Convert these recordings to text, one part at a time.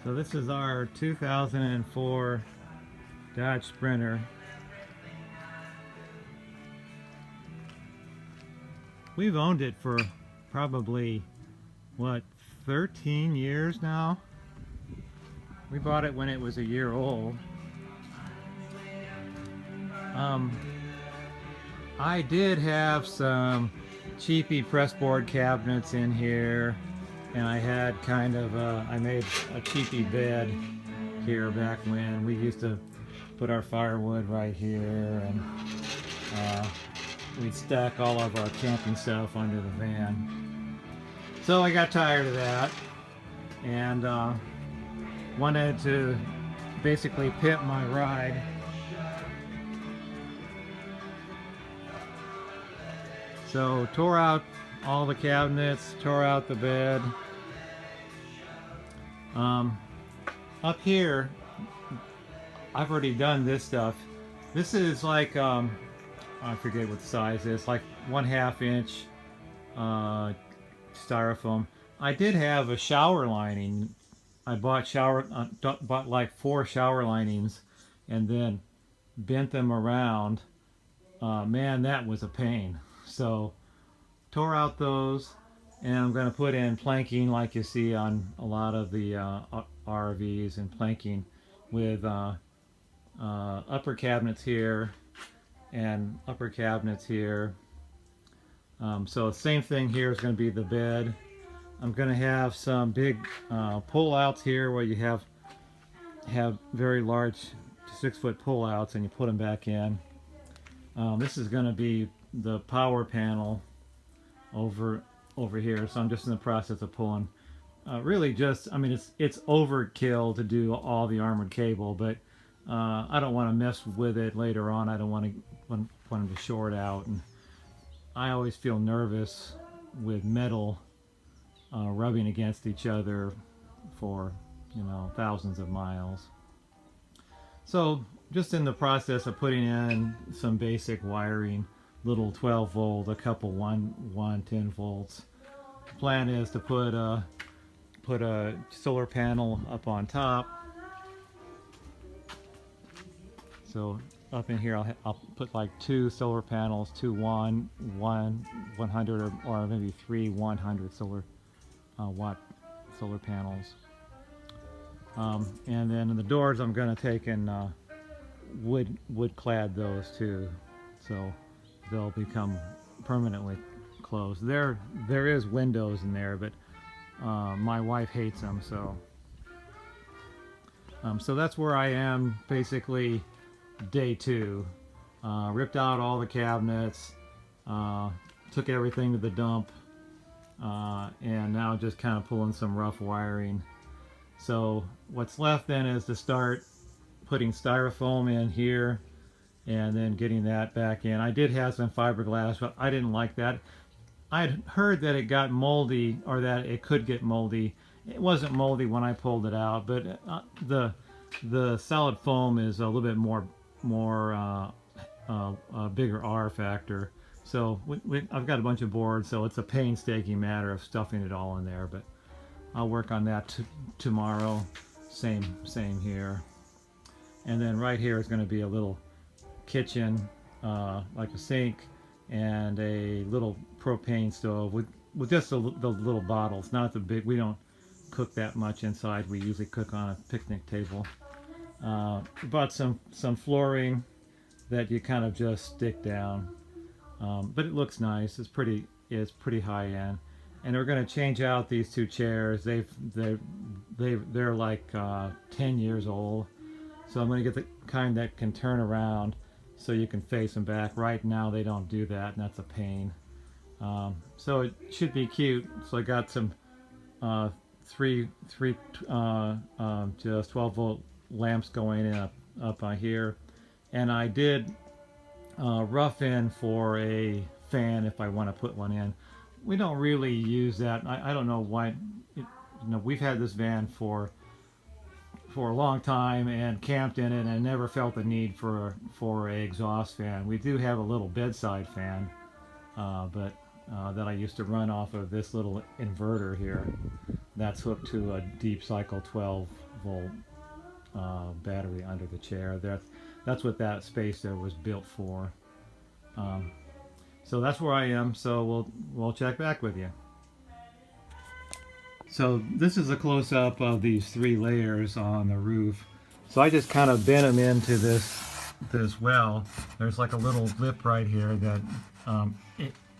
So this is our 2004 Dodge Sprinter. We've owned it for probably, what, 13 years now? We bought it when it was a year old. I did have some cheapy pressboard cabinets in here, and I had kind of I made a cheapy bed here back when we used to put our firewood right here, and we'd stack all of our camping stuff under the van. So I got tired of that and wanted to basically pimp my ride. So tore out all the cabinets, tore out the bed. Up here, I've already done this stuff. This is like, I forget what the size is, like 1/2 inch styrofoam. I did have a shower lining. I bought like 4 shower linings and then bent them around. Man, that was a pain. So tore out those, and I'm going to put in planking like you see on a lot of the RVs, and planking with upper cabinets here and upper cabinets here. So the same thing here is going to be the bed. I'm going to have some big pull outs here where you have very large 6-foot pull outs, and you put them back in. This is going to be the power panel over here, so I'm just in the process of pulling. Really just, I mean, it's overkill to do all the armored cable, but I don't want to mess with it later on. I don't want them to short out, and I always feel nervous with metal rubbing against each other for, you know, thousands of miles. So just in the process of putting in some basic wiring, little 12 volt, a couple 110 volts. The plan is to put a solar panel up on top. So up in here I'll put like 2 solar panels, 2 100 or maybe 3 100 solar watt solar panels. And then in the doors I'm going to take and wood clad those too, so they'll become permanently closed. There is windows in there, but my wife hates them, so so that's where I am basically day 2. Ripped out all the cabinets, took everything to the dump, and now just kind of pulling some rough wiring. So what's left then is to start putting styrofoam in here and then getting that back in. I did have some fiberglass, but I didn't like that. I had heard that it got moldy, or that it could get moldy. It wasn't moldy when I pulled it out, but the solid foam is a little bit more bigger R factor. So I've got a bunch of boards, so it's a painstaking matter of stuffing it all in there, but I'll work on that tomorrow. Same here. And then right here is going to be a little kitchen, like a sink and a little propane stove with just the little bottles, not the big. We don't cook that much inside. We usually cook on a picnic table. Bought some flooring that you kind of just stick down, but it looks nice. It's pretty high end. And we're going to change out these 2 chairs. They're like 10 years old. So I'm going to get the kind that can turn around so you can face them back. Right now they don't do that, and that's a pain. So it should be cute. So I got some three just 12 volt lamps going in up on here, and I did rough in for a fan if I want to put one in. We don't really use that. I don't know why. We've had this van for a long time and camped in it, and never felt the need for a exhaust fan. We do have a little bedside fan, but that I used to run off of this little inverter here that's hooked to a deep cycle 12 volt battery under the chair. That's what that space there was built for. So that's where I am. So we'll check back with you. So this is a close-up of these 3 layers on the roof. So I just kind of bent them into this well. There's like a little lip right here that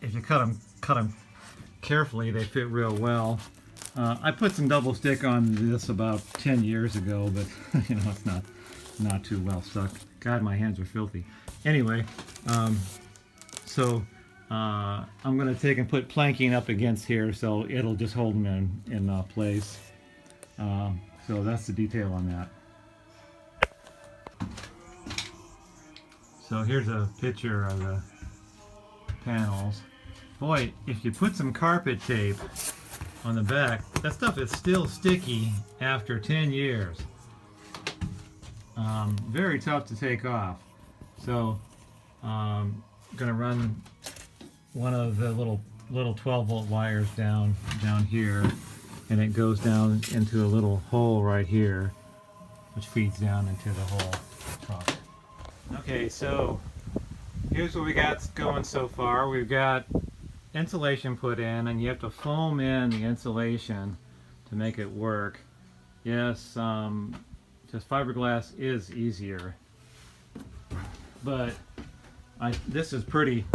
if you cut them carefully, they fit real well. I put some double stick on this about 10 years ago, but you know, it's not too well stuck. God, my hands are filthy. Anyway, I'm going to take and put planking up against here so it'll just hold them in place. So that's the detail on that. So here's a picture of the panels. Boy, if you put some carpet tape on the back, that stuff is still sticky after 10 years. Very tough to take off. So I'm going to run one of the little 12 volt wires down here, and it goes down into a little hole right here, which feeds down into the whole trunk. Okay, so here's what we got going so far. We've got insulation put in, and you have to foam in the insulation to make it work. Yes, just fiberglass is easier, but this is pretty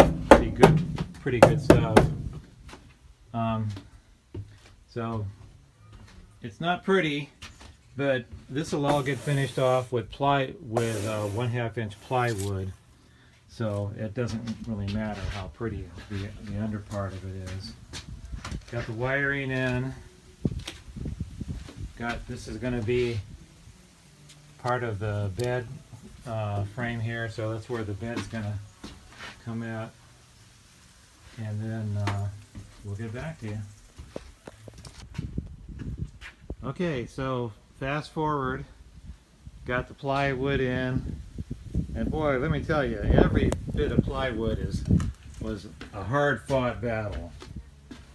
good stuff. So it's not pretty, but this will all get finished off with 1/2 inch plywood. So it doesn't really matter how pretty the under part of it is. Got the wiring in. This is going to be part of the bed frame here, so that's where the bed's going to come out. And then we'll get back to you. Okay, so fast forward. Got the plywood in. And boy, let me tell you, every bit of plywood was a hard-fought battle.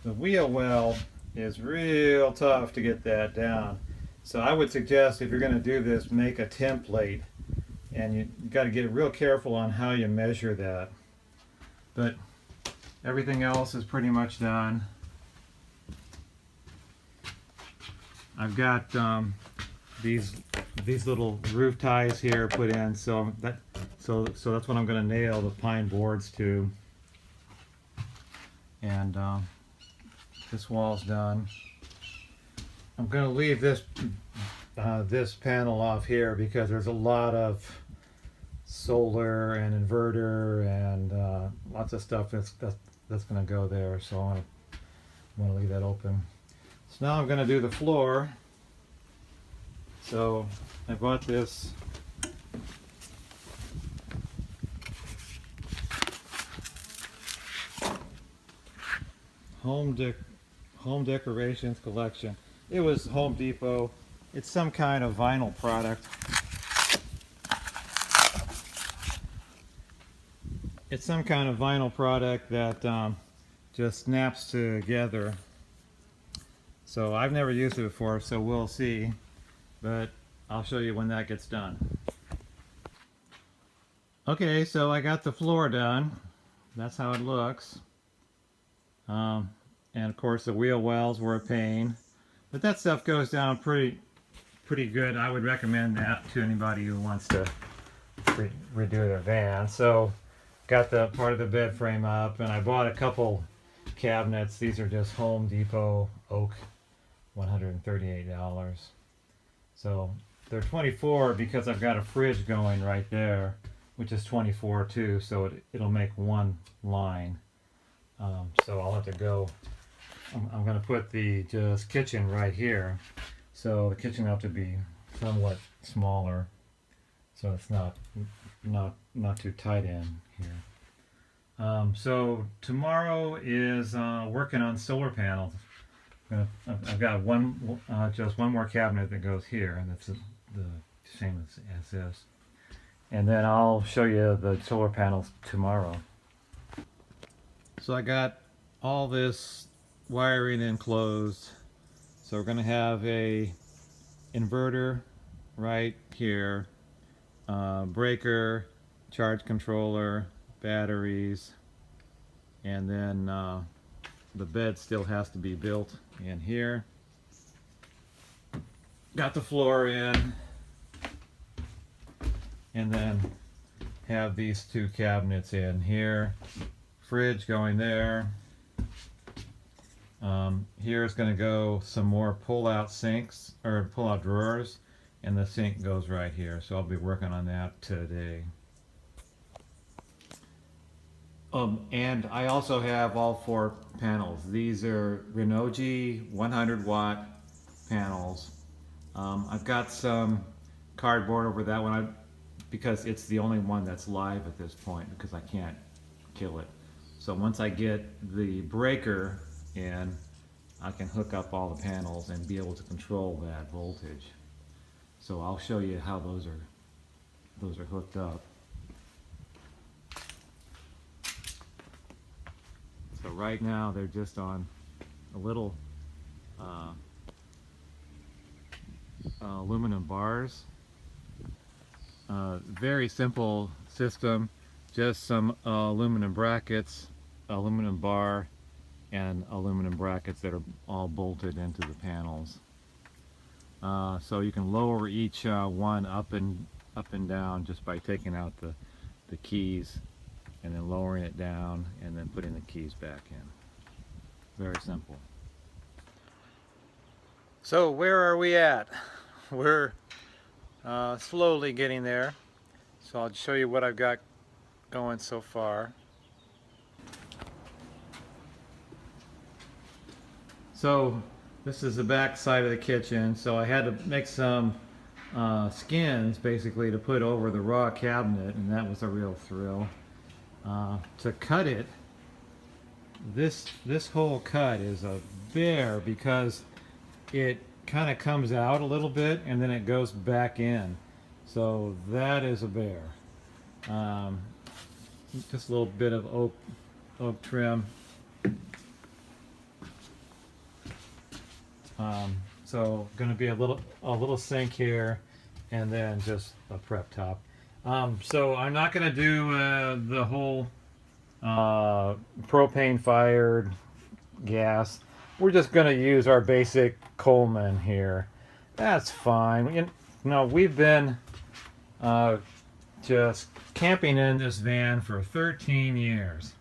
The wheel well is real tough to get that down. So I would suggest if you're going to do this, make a template. And you got to get real careful on how you measure that. But everything else is pretty much done. I've got these little roof ties here put in, so that's what I'm going to nail the pine boards to. And this wall's done. I'm going to leave this panel off here because there's a lot of solar and inverter and lots of stuff that's going to go there, so I want to leave that open. So now I'm going to do the floor. So I bought this home decorations collection. It was Home Depot. It's some kind of vinyl product. It's some kind of vinyl product that just snaps together. So I've never used it before, so we'll see. But I'll show you when that gets done. Okay, so I got the floor done. That's how it looks. And of course the wheel wells were a pain. But that stuff goes down pretty good. I would recommend that to anybody who wants to redo their van. So got the part of the bed frame up, and I bought a couple cabinets. These are just Home Depot oak, $138. So they're 24 because I've got a fridge going right there, which is 24 too, so it'll make one line. So I'll have to go, I'm going to put the just kitchen right here, so the kitchen will have to be somewhat smaller, so it's not too tight in here. So tomorrow is working on solar panels. I've got just one more cabinet that goes here, and that's the same as this. And then I'll show you the solar panels tomorrow. So I got all this wiring enclosed. So we're going to have a inverter right here, breaker, charge controller, batteries, and then the bed still has to be built in here. Got the floor in, and then have these two cabinets in here. Fridge going there. Here's going to go some more pull-out sinks, or pull-out drawers, and the sink goes right here. So I'll be working on that today. And I also have all 4 panels. These are Renogy 100-watt panels. I've got some cardboard over that one because it's the only one that's live at this point because I can't kill it. So once I get the breaker in, I can hook up all the panels and be able to control that voltage. So I'll show you how those are hooked up. So right now they're just on a little aluminum bars. Very simple system, just some aluminum brackets, aluminum bar, and aluminum brackets that are all bolted into the panels. So you can lower each one up and down just by taking out the keys and then lowering it down and then putting the keys back in. Very simple. So where are we at? We're slowly getting there. So I'll show you what I've got going so far. So this is the back side of the kitchen. So I had to make some skins basically to put over the raw cabinet, and that was a real thrill. To cut it, this whole cut is a bear because it kind of comes out a little bit and then it goes back in. So that is a bear. Just a little bit of oak trim. So going to be a little sink here, and then just a prep top. So I'm not going to do the whole propane fired gas. We're just going to use our basic Coleman here. That's fine. You know, we've been just camping in this van for 13 years.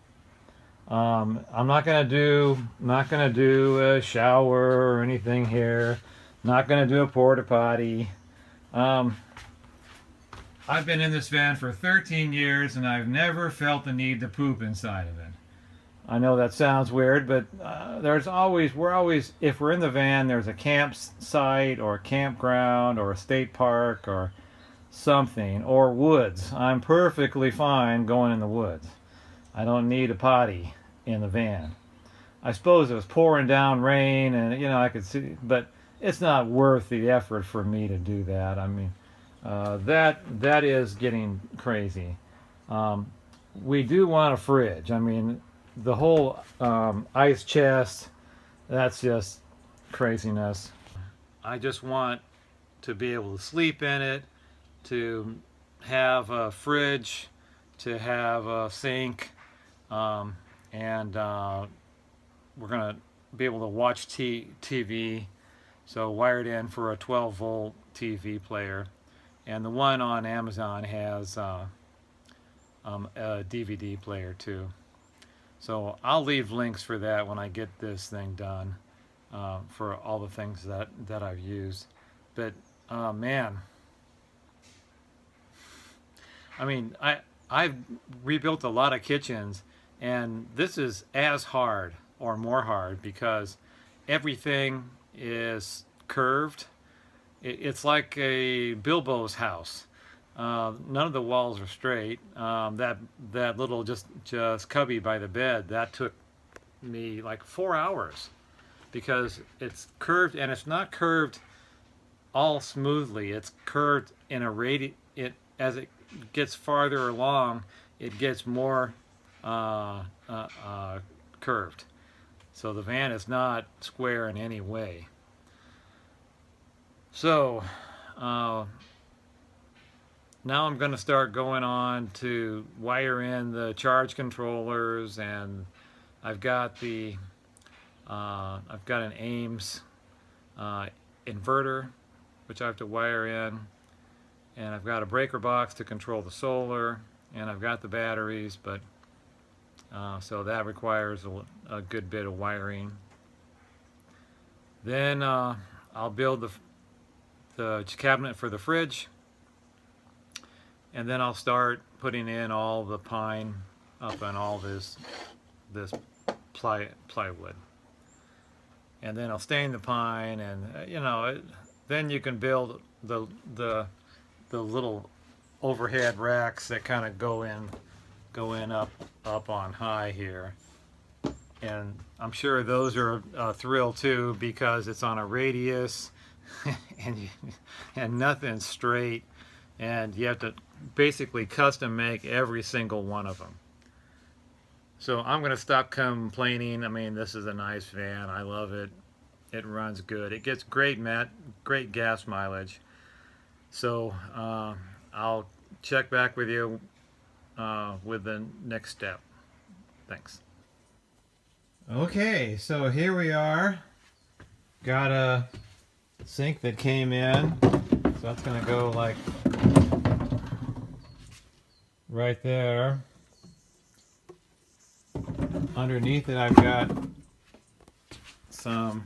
I'm not gonna do a shower or anything here. Not gonna do a porta potty. I've been in this van for 13 years and I've never felt the need to poop inside of it. I know that sounds weird, but if we're in the van, there's a campsite or a campground or a state park or something, or woods. I'm perfectly fine going in the woods. I don't need a potty in the van. I suppose it was pouring down rain and, you know, I could see, but it's not worth the effort for me to do that. I mean, that is getting crazy. We do want a fridge. I mean, the whole ice chest, that's just craziness. I just want to be able to sleep in it, to have a fridge, to have a sink, and we're going to be able to watch TV. So wired in for a 12-volt TV player. And the one on Amazon has a DVD player too. So I'll leave links for that when I get this thing done, for all the things that I've used. But man, I mean, I've rebuilt a lot of kitchens, and this is as hard or more hard because everything is curved. It's like a Bilbo's house. None of the walls are straight. That little just cubby by the bed, that took me like 4 hours because it's curved, and it's not curved all smoothly. It's curved in a as it gets farther along, it gets more curved. So the van is not square in any way. So uh, now I'm going to start going on to wire in the charge controllers, and I've got an Ames uh, inverter, which I have to wire in, and I've got a breaker box to control the solar, and I've got the batteries, but so that requires a good bit of wiring. Then I'll build the cabinet for the fridge, and then I'll start putting in all the pine up on all this plywood, and then I'll stain the pine, and then you can build the little overhead racks that kind of go in up on high here, and I'm sure those are a thrill too, because it's on a radius and nothing's straight, and you have to basically custom make every single one of them. So I'm going to stop complaining. I mean, this is a nice van. I love it. It runs good. It gets great gas mileage. So I'll check back with you with the next step. Thanks. Okay, so here we are. Got a sink that came in. So that's going to go like right there. Underneath it, I've got some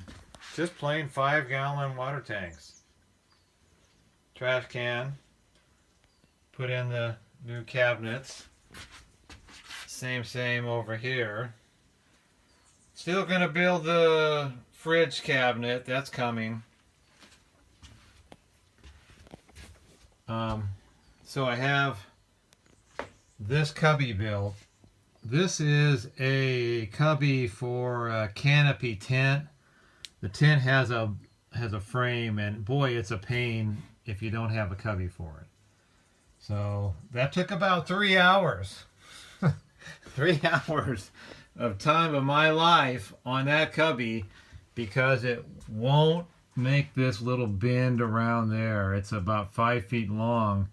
just plain 5-gallon water tanks. Trash can. Put in the new cabinets. Same over here. Still gonna build the fridge cabinet. That's coming. So I have this cubby built. This is a cubby for a Canopy tent. The tent has a frame, and boy, it's a pain if you don't have a cubby for it. So that took about 3 hours. 3 hours of time of my life on that cubby, because it won't make this little bend around there. It's about 5 feet long,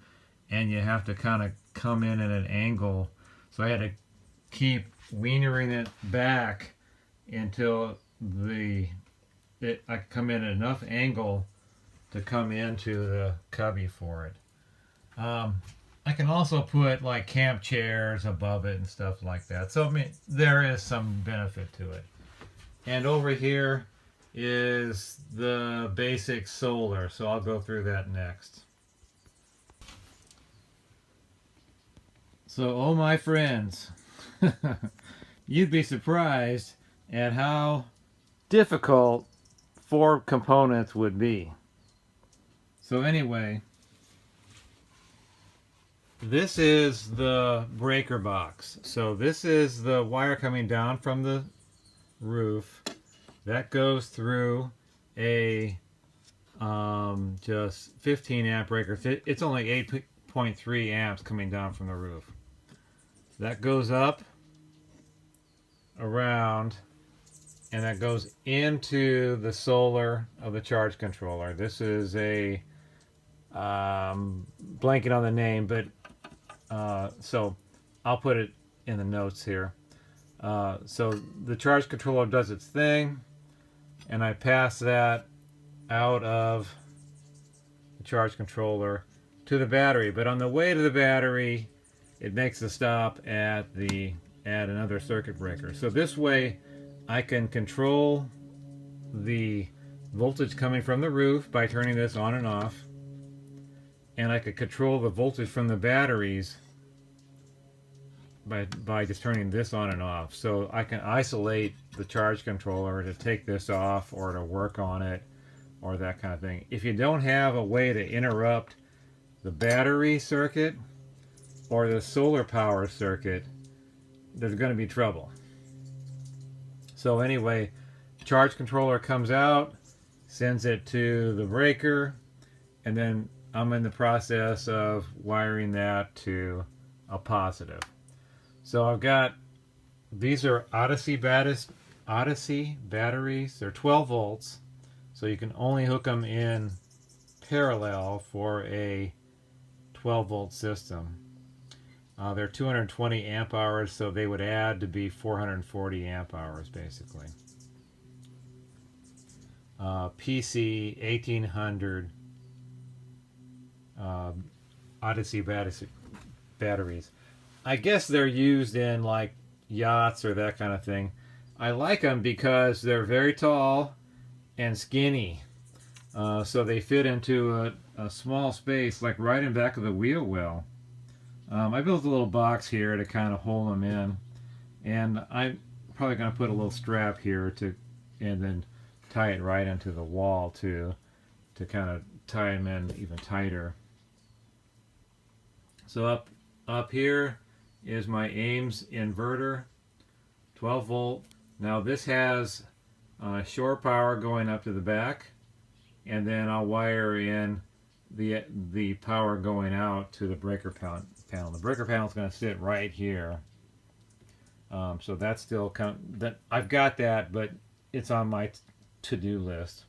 and you have to kind of come in at an angle. So I had to keep wienering it back until I come in at enough angle to come into the cubby for it. I can also put like camp chairs above it and stuff like that. So I mean, there is some benefit to it. And over here is the basic solar, so I'll go through that next. So, oh my friends, you'd be surprised at how difficult 4 components would be. So anyway, this is the breaker box. So this is the wire coming down from the roof. That goes through a just 15 amp breaker. It's only 8.3 amps coming down from the roof. That goes up, around, and that goes into the solar of the charge controller. This is a blanking on the name, but so I'll put it in the notes here. So the charge controller does its thing, and I pass that out of the charge controller to the battery. But on the way to the battery, it makes a stop at another circuit breaker. So this way I can control the voltage coming from the roof by turning this on and off, and I could control the voltage from the batteries by just turning this on and off. So I can isolate the charge controller to take this off or to work on it or that kind of thing. If you don't have a way to interrupt the battery circuit or the solar power circuit, there's going to be trouble. So anyway, charge controller comes out, sends it to the breaker, and then I'm in the process of wiring that to a positive. So I've got, these are Odyssey batteries. They're 12 volts, so you can only hook them in parallel for a 12 volt system. They're 220 amp hours, so they would add to be 440 amp hours basically. PC 1800 Odyssey batteries. I guess they're used in like yachts or that kind of thing. I like them because they're very tall and skinny. So they fit into a small space, like right in back of the wheel well. I built a little box here to kind of hold them in, and I'm probably going to put a little strap here and then tie it right into the wall too, to kind of tie them in even tighter. So up here is my Ames inverter, 12 volt. Now this has shore power going up to the back, and then I'll wire in the power going out to the breaker panel. The breaker panel is going to sit right here. So that's still I've got that, but it's on my to-do list.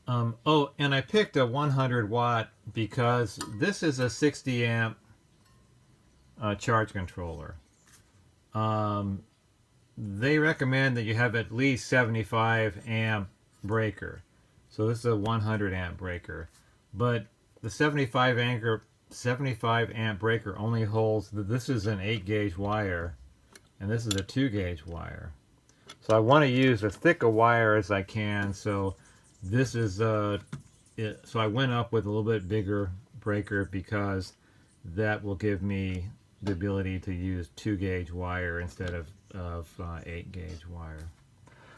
Oh, and I picked a 100 watt because this is a 60 amp charge controller. They recommend that you have at least 75 amp breaker. So this is a 100 amp breaker, but the 75 amp breaker only holds, this is an 8 gauge wire, and this is a 2 gauge wire. So I want to use as thick a wire as I can. So this is so I went up with a little bit bigger breaker because that will give me the ability to use 2 gauge wire instead of 8 gauge wire.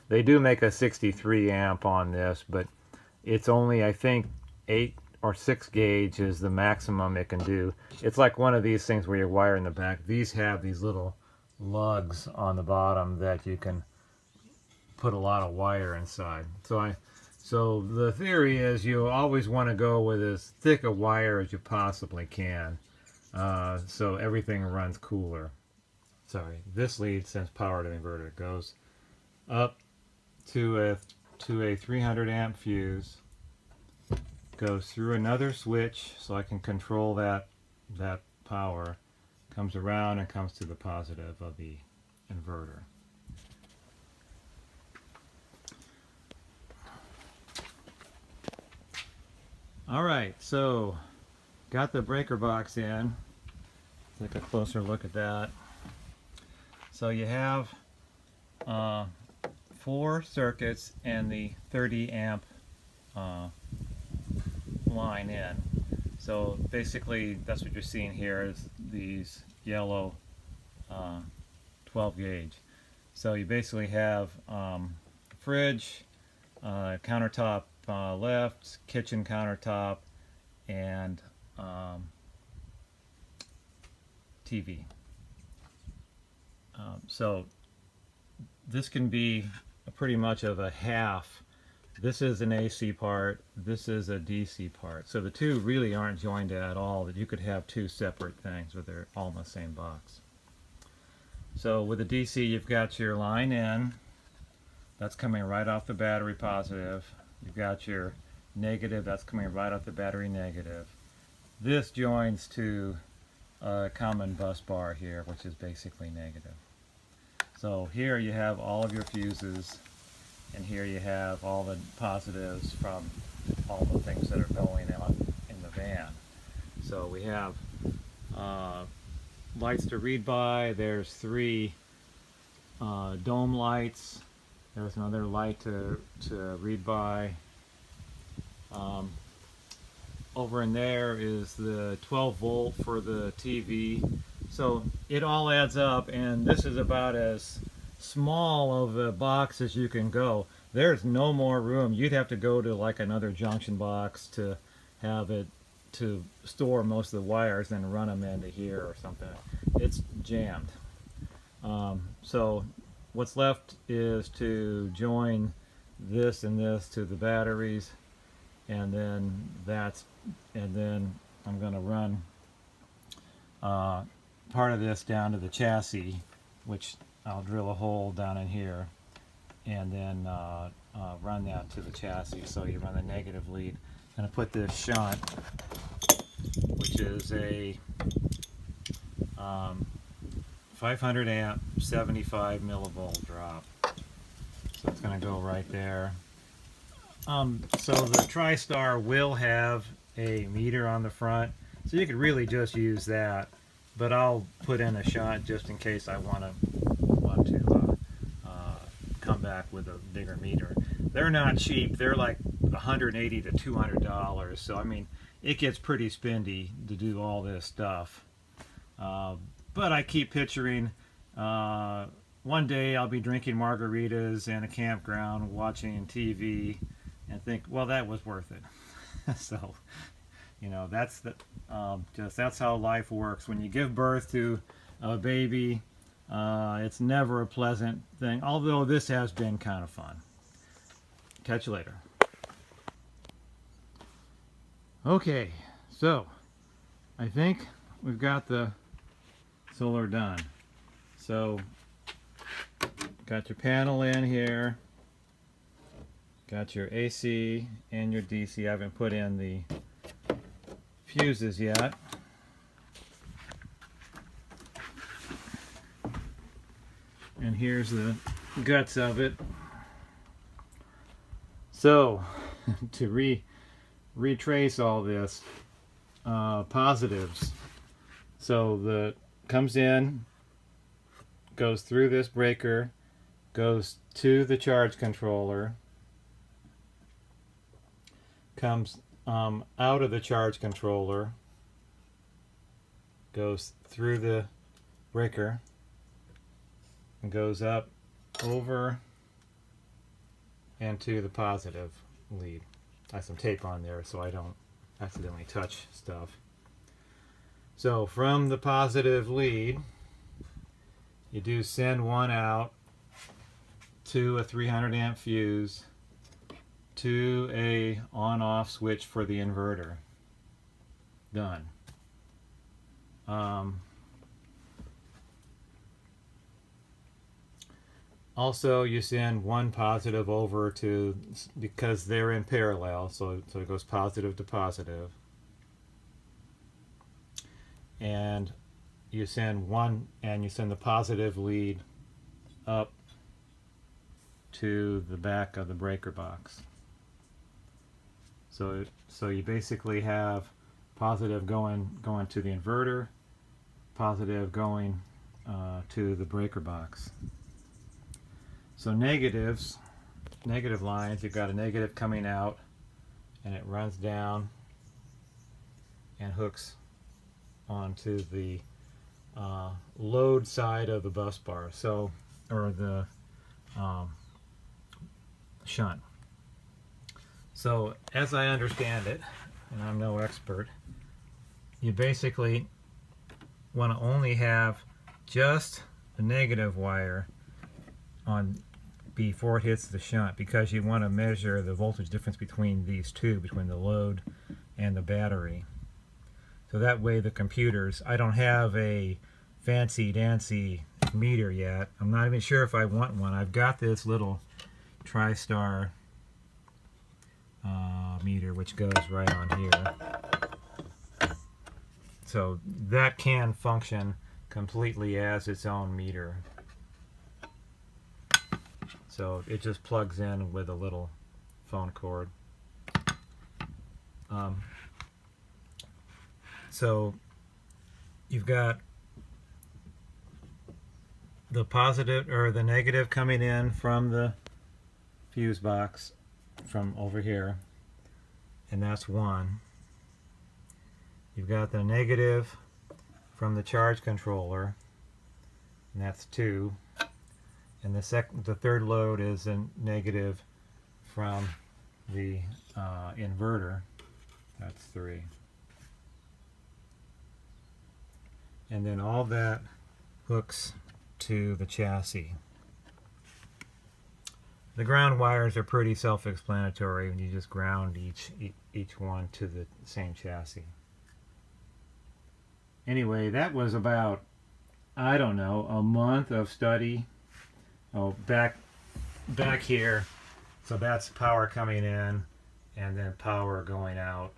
They do make a 63 amp on this, but it's only, I think, 8 or 6 gauge is the maximum it can do. It's like one of these things where you wire in the back. These have these little lugs on the bottom that you can put a lot of wire inside. So the theory is you always want to go with as thick a wire as you possibly can, so everything runs cooler. Sorry, this lead sends power to the inverter. It goes up to a 300 amp fuse, goes through another switch so I can control that power, comes around and comes to the positive of the inverter. Alright, so got the breaker box in. Take a closer look at that. So you have 4 circuits and the 30 amp line in. So basically that's what you're seeing here is these yellow 12 gauge. So you basically have fridge, countertop left, kitchen countertop, and TV. So this can be pretty much of a half. This is an AC part, this is a DC part. So the two really aren't joined at all, that you could have 2 separate things, but they're all in the same box. So with the DC, you've got your line in, that's coming right off the battery positive. You've got your negative, that's coming right off the battery negative. This joins to a common bus bar here, which is basically negative. So here you have all of your fuses, and here you have all the positives from all the things that are going on in the van. So we have lights to read by. There's 3 dome lights. There's another light to read by. Over in there is the 12 volt for the TV. So it all adds up, and this is about as small of a box as you can go. There's no more room. You'd have to go to like another junction box to have it to store most of the wires and run them into here or something. It's jammed. So what's left is to join this and this to the batteries, and then I'm going to run part of this down to the chassis, which I'll drill a hole down in here, and then run that to the chassis. So you run the negative lead. going to put this shunt, which is a 500 amp 75 millivolt drop. So it's going to go right there. So the TriStar will have a meter on the front, so you could really just use that, but I'll put in a shunt just in case I want to come back with a bigger meter. They're not cheap. They're like $180 to $200, so I mean it gets pretty spendy to do all this stuff. But I keep picturing one day I'll be drinking margaritas in a campground watching TV and think, well, that was worth it. So, you know, that's that's how life works. When you give birth to a baby, it's never a pleasant thing, although this has been kind of fun. Catch you later. Okay, so I think we've got the solar done. So got your panel in here, got your AC and your DC. I haven't put in the fuses yet. And here's the guts of it. So to retrace all this, positives. So the comes in, goes through this breaker, goes to the charge controller, comes out of the charge controller, goes through the breaker, and goes up over and to the positive lead. I have some tape on there so I don't accidentally touch stuff. So from the positive lead, you do send one out to a 300 amp fuse to a on-off switch for the inverter. Done. Also, you send one positive over to, because they're in parallel, so it goes positive to positive. And you send the positive lead up to the back of the breaker box. So you basically have positive going to the inverter, positive going to the breaker box. So negative lines, you've got a negative coming out, and it runs down and hooks onto the load side of the bus bar, so, or the shunt. So as I understand it, and I'm no expert, you basically want to only have just the negative wire on before it hits the shunt, because you want to measure the voltage difference between these two, between the load and the battery. So that way the computers, I don't have a fancy dancy meter yet. I'm not even sure if I want one. I've got this little TriStar meter which goes right on here. So that can function completely as its own meter. So it just plugs in with a little phone cord. So you've got the positive or the negative coming in from the fuse box from over here, and that's one. You've got the negative from the charge controller, and that's two. And the third load is a negative from the inverter. That's three. And then all that hooks to the chassis. The ground wires are pretty self-explanatory, and you just ground each one to the same chassis. Anyway, that was about, I don't know, a month of study. Oh, back here, so that's power coming in, and then power going out.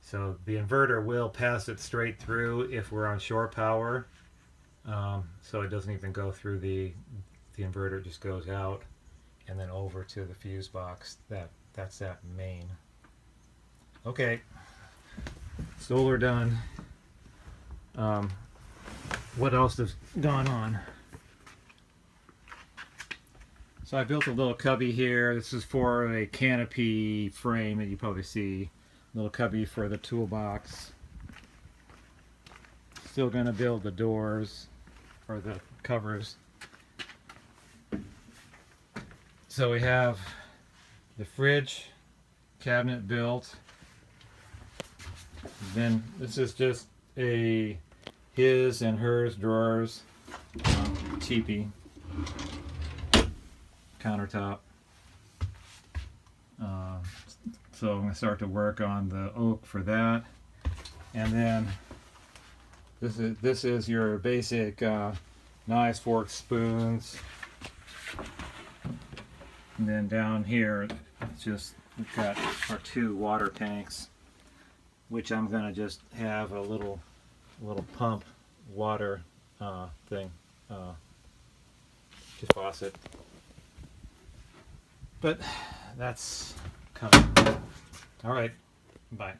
So the inverter will pass it straight through if we're on shore power. So it doesn't even go through the inverter, it just goes out and then over to the fuse box. That's that main. Okay, solar done. What else has gone on? So I built a little cubby here. This is for a Canopy frame that you probably see. Little cubby for the toolbox. Still going to build the doors or the covers. So we have the fridge cabinet built. Then this is just a his and hers drawers, teepee countertop. So I'm going to start to work on the oak for that, and then this is your basic knives, forks, spoons, and then down here it's just we've got our 2 water tanks, which I'm going to just have a little pump water thing, just faucet. But that's coming. All right, bye.